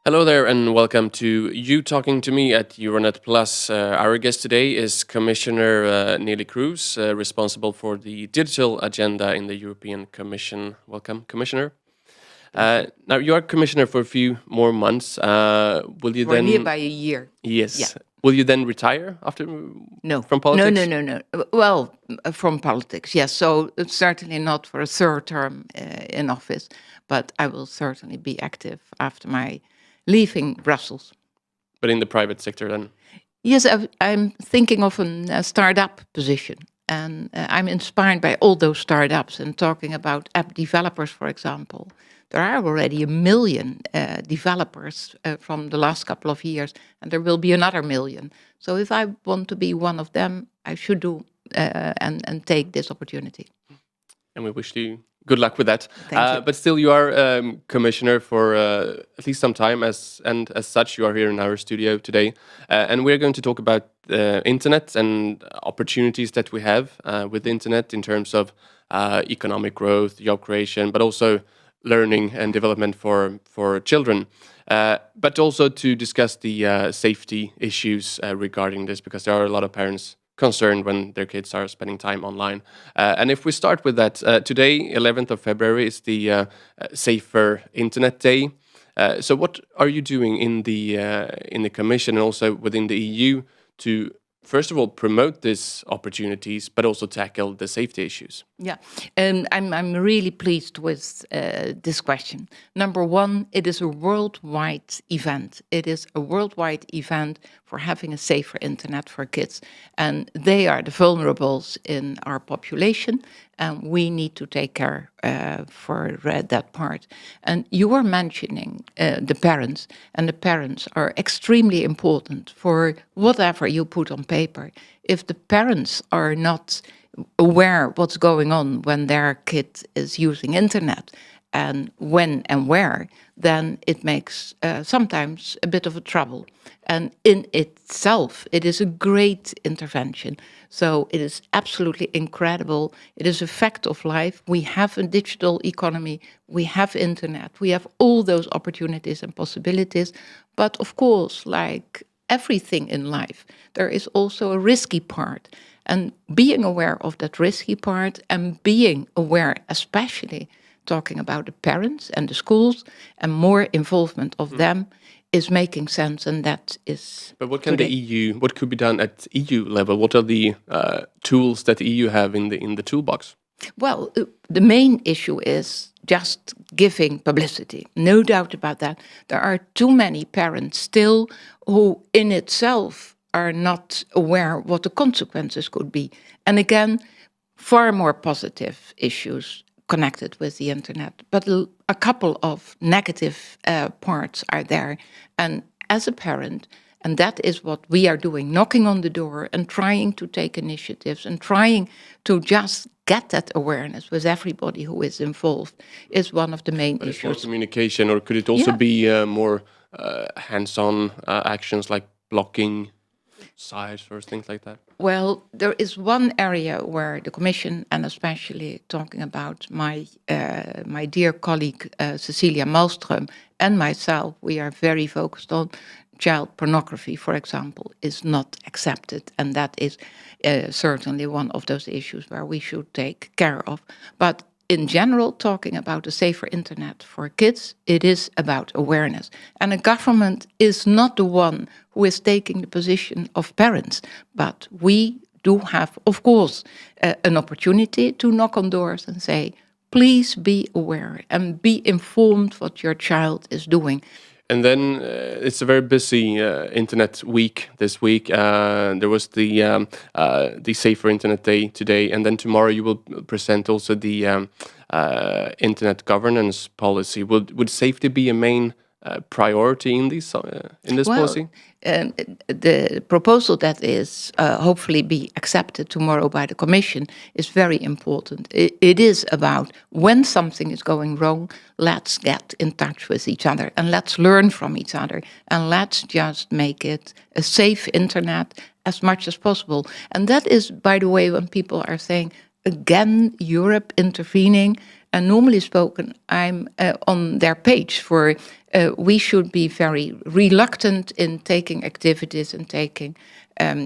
Hello there, and welcome to You Talking to Me at Euranet Plus. Our guest today is Commissioner Neelie Kroes, responsible for the digital agenda in the European Commission. Welcome, Commissioner. Now, you are Commissioner for a few more months. Will you For then? nearby a year. Yes. Yeah. Will you then retire after No. from politics? No. Well, from politics, yes. So it's certainly not for a third term in office, but I will certainly be active after my leaving Brussels. But in the private sector then? Yes, I'm thinking of a startup position. And I'm inspired by all those startups and talking about app developers, for example. There are already 1 million developers from the last couple of years, and there will be another 1 million. So if I want to be one of them, I should do and take this opportunity. And we wish you good luck with that. Thank you. But still, you are commissioner for at least some time, as such, you are here in our studio today, and we're going to talk about the internet and opportunities that we have with the internet in terms of economic growth, job creation, but also learning and development for children. But also to discuss the safety issues regarding this, because there are a lot of parents concerned when their kids are spending time online. And if we start with that, today, 11th of February, is the Safer Internet Day. So what are you doing in the Commission and also within the EU to, first of all, promote these opportunities, but also tackle the safety issues? Yeah, and I'm really pleased with this question. Number one, it is a worldwide event. It is a worldwide event for having a safer internet for kids. And they are the vulnerables in our population, and we need to take care for that part. And you were mentioning the parents, and the parents are extremely important for whatever you put on paper. If the parents are not aware what's going on when their kid is using internet and when and where, then it makes sometimes a bit of a trouble. And in itself, it is a great intervention. So it is absolutely incredible. It is a fact of life. We have a digital economy. We have internet. We have all those opportunities and possibilities. But of course, like everything in life, there is also a risky part. And being aware of that risky part and being aware, especially talking about the parents and the schools and more involvement of them, is making sense, and that is. But what can what could be done at EU level? What are the tools that the EU have in the toolbox? Well, the main issue is just giving publicity. No doubt about that. There are too many parents still who in itself are not aware what the consequences could be. And again, far more positive issues connected with the internet, but a couple of negative parts are there. And as a parent, and that is what we are doing, knocking on the door and trying to take initiatives and trying to just get that awareness with everybody who is involved, is one of the main issues. More communication, or could it also be more hands-on actions like blocking sites or things like that? Well, there is one area where the Commission, and especially talking about my dear colleague Cecilia Malmström and myself, we are very focused on. Child pornography, for example, is not accepted, and that is certainly one of those issues where we should take care of. But in general, talking about a safer internet for kids, it is about awareness. And a government is not the one who is taking the position of parents, but we do have, of course, an opportunity to knock on doors and say, please be aware and be informed what your child is doing. And then it's a very busy Internet week this week. There was the Safer Internet Day today, and then tomorrow you will present also the Internet governance policy. Would safety be a main priority in this policy? The proposal that is hopefully be accepted tomorrow by the Commission is very important. It is about when something is going wrong, let's get in touch with each other and let's learn from each other and let's just make it a safe internet as much as possible. And that is, by the way, when people are saying, again, Europe intervening, and normally spoken, I'm on their page for we should be very reluctant in taking activities and taking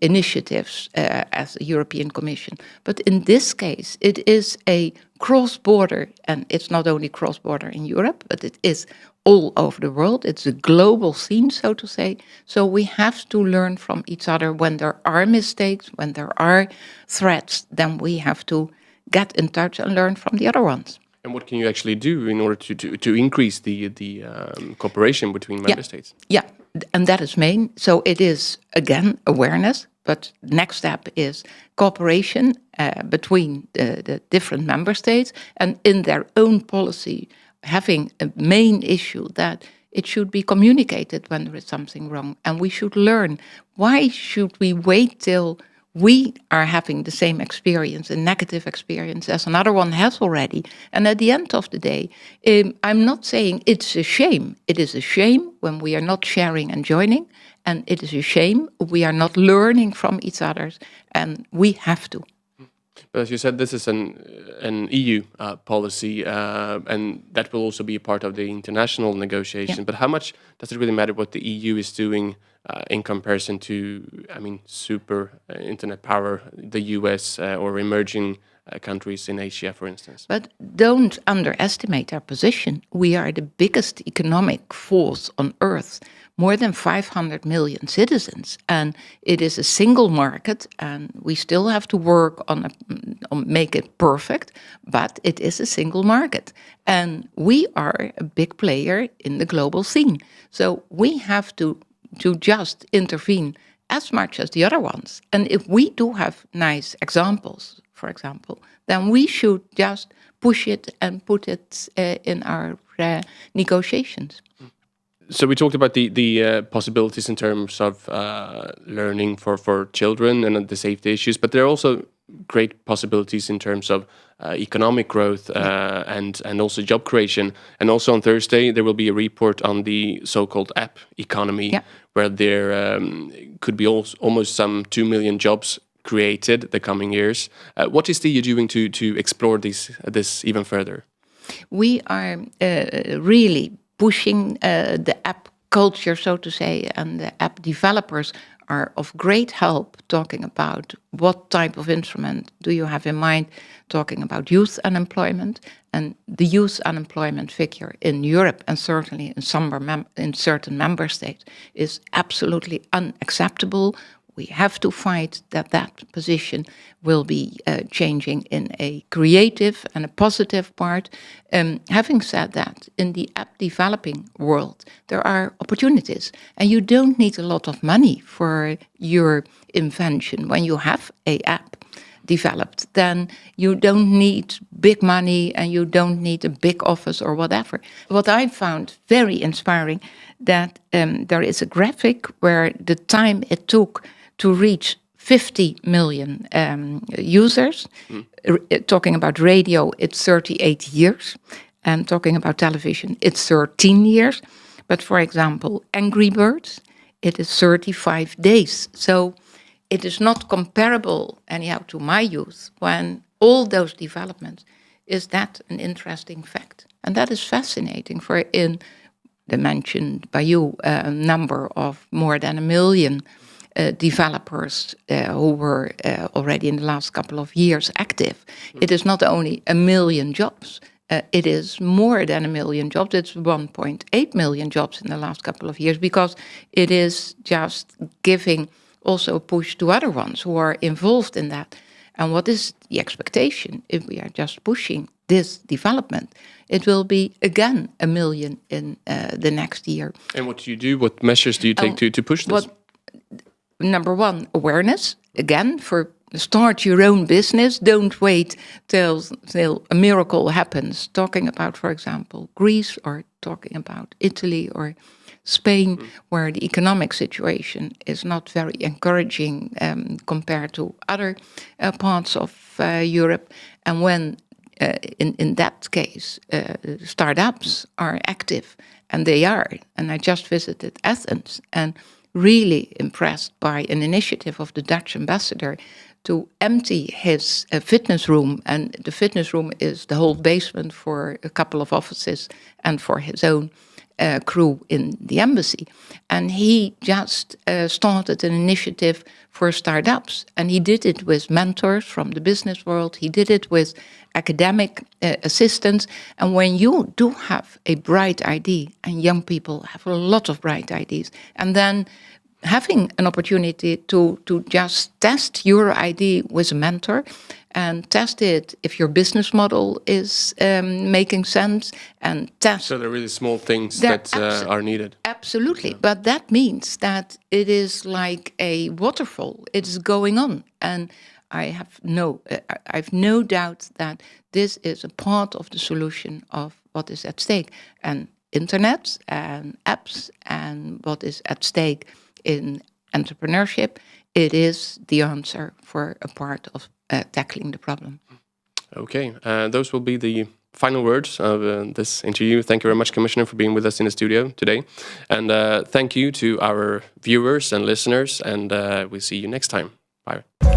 initiatives as a European Commission. But in this case, it is a cross-border, and it's not only cross-border in Europe, but it is all over the world. It's a global scene, so to say. So we have to learn from each other. When there are mistakes, when there are threats, then we have to get in touch and learn from the other ones. And what can you actually do in order to increase the cooperation between member states? Yeah, and that is main. So it is, again, awareness. But next step is cooperation between the different member states and in their own policy, having a main issue that it should be communicated when there is something wrong. And we should learn, why should we wait till we are having the same experience, a negative experience, as another one has already? And at the end of the day, I'm not saying it's a shame. It is a shame when we are not sharing and joining. And it is a shame we are not learning from each other. And we have to. But as you said, this is an EU policy, and that will also be a part of the international negotiation. Yeah. But how much does it really matter what the EU is doing in comparison to, super internet power, the US or emerging countries in Asia, for instance? But don't underestimate our position. We are the biggest economic force on earth. More than 500 million citizens, and it is a single market, and we still have to work on make it perfect, but it is a single market, and we are a big player in the global scene. So we have to just intervene as much as the other ones. And if we do have nice examples, for example, then we should just push it and put it in our negotiations. So we talked about the possibilities in terms of learning for children and the safety issues, but there are also great possibilities in terms of economic growth and also job creation. And also on Thursday, there will be a report on the so-called app economy, where there could be almost some 2 million jobs created the coming years. What is the EU doing to explore this even further? We are really pushing the app culture, so to say, and the app developers are of great help, talking about what type of instrument do you have in mind, talking about youth unemployment. And the youth unemployment figure in Europe, and certainly in certain member states, is absolutely unacceptable. We have to fight that position will be changing in a creative and a positive part. Having said that, in the app developing world, there are opportunities. And you don't need a lot of money for your invention. When you have an app developed, then you don't need big money and you don't need a big office or whatever. What I found very inspiring, that there is a graphic where the time it took to reach 50 million users. Talking about radio, it's 38 years. And talking about television, it's 13 years. But for example, Angry Birds, it is 35 days. So it is not comparable anyhow to my youth, when all those developments, is that an interesting fact. And that is fascinating, for in the mentioned by you number of more than 1 million developers who were already in the last couple of years active. It is not only 1 million jobs, it is more than 1 million jobs. It's 1.8 million jobs in the last couple of years, because it is just giving also a push to other ones who are involved in that. And what is the expectation if we are just pushing this development? It will be again 1 million in the next year. And what do you do? What measures do you take to push this? Number one, awareness. Again, for start your own business. Don't wait till a miracle happens. Talking about, for example, Greece, or talking about Italy or Spain, where the economic situation is not very encouraging compared to other parts of Europe. And when, in that case, startups are active, and they are, and I just visited Athens, and really impressed by an initiative of the Dutch ambassador to empty his fitness room. And the fitness room is the whole basement for a couple of offices and for his own crew in the embassy. And he just started an initiative for startups. And he did it with mentors from the business world. He did it with academic assistants. And when you do have a bright idea, and young people have a lot of bright ideas, and then having an opportunity to just test your idea with a mentor and test it if your business model is making sense, and test. So there are really small things that are needed. Absolutely. Yeah. But that means that it is like a waterfall. It is going on. And I've no doubt that this is a part of the solution of what is at stake. And internet and apps and what is at stake in entrepreneurship, it is the answer for a part of tackling the problem. Okay, those will be the final words of this interview. Thank you very much, Commissioner, for being with us in the studio today. And thank you to our viewers and listeners, and we'll see you next time. Bye.